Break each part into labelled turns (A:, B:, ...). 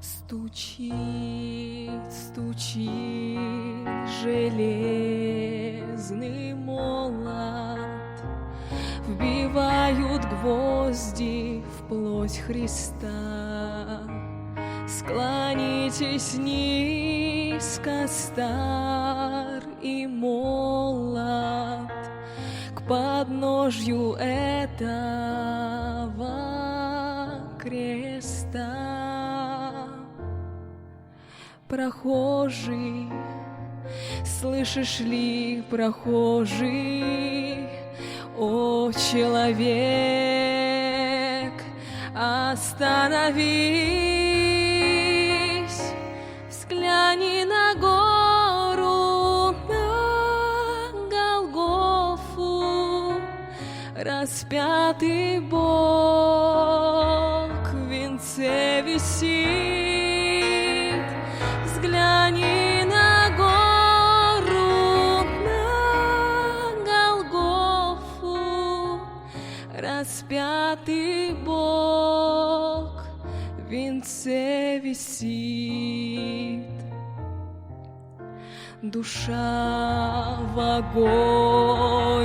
A: Стучит, стучит железный молот, вбивают гвозди в плоть Христа. Склонитесь низко, стар и молод, к подножью этого креста. Прохожий, слышишь ли, прохожий, о человек, остановись, взгляни на гору, на Голгофу, распятый Бог в венце висит. Взгляни на гору, на Голгофу, распятый Бог в венце висит. Душа в агонии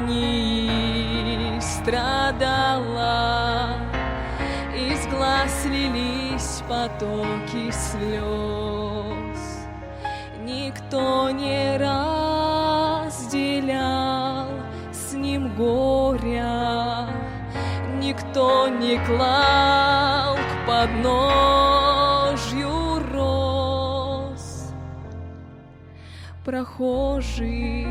A: страдала, из глаз лились потоки слез. Никто не разделял с ним горя, никто не клал к подножью роз. Прохожий,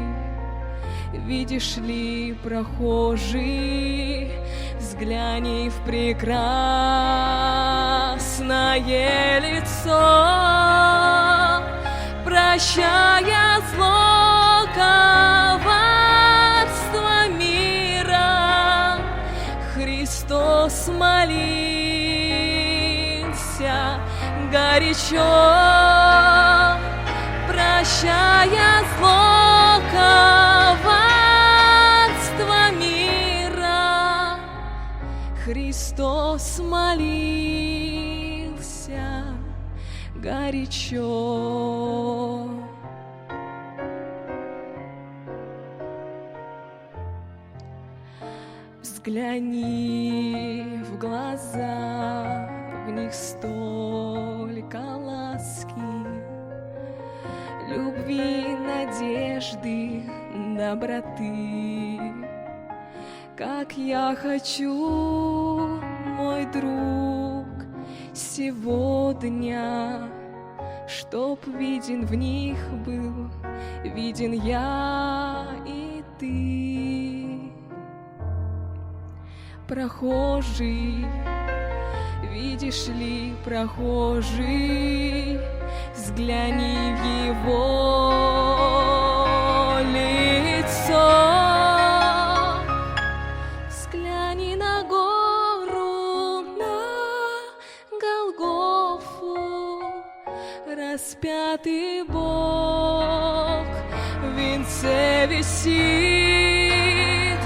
A: видишь ли, прохожий, взгляни в прекрасное лицо, прощая зло, коварство мира, Христос молился горячо, прощая зло, коварство мира, Христос молился горячо. Взгляни в глаза, в них столько ласки, любви, надежды, доброты. Как я хочу, мой друг, сегодня, чтоб виден в них был, виден я и ты. Прохожий, видишь ли, прохожий, взгляни в его лицо. Взгляни на гору, на Голгофу, распятый Бог в венце висит.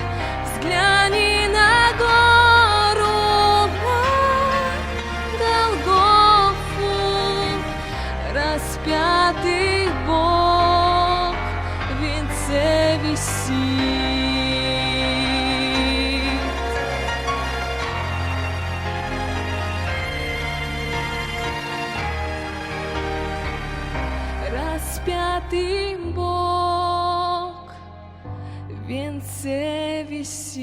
A: Взгляни на гору, на Голгофу, распятый Бог в венце висит. Распятый Бог в венце висит.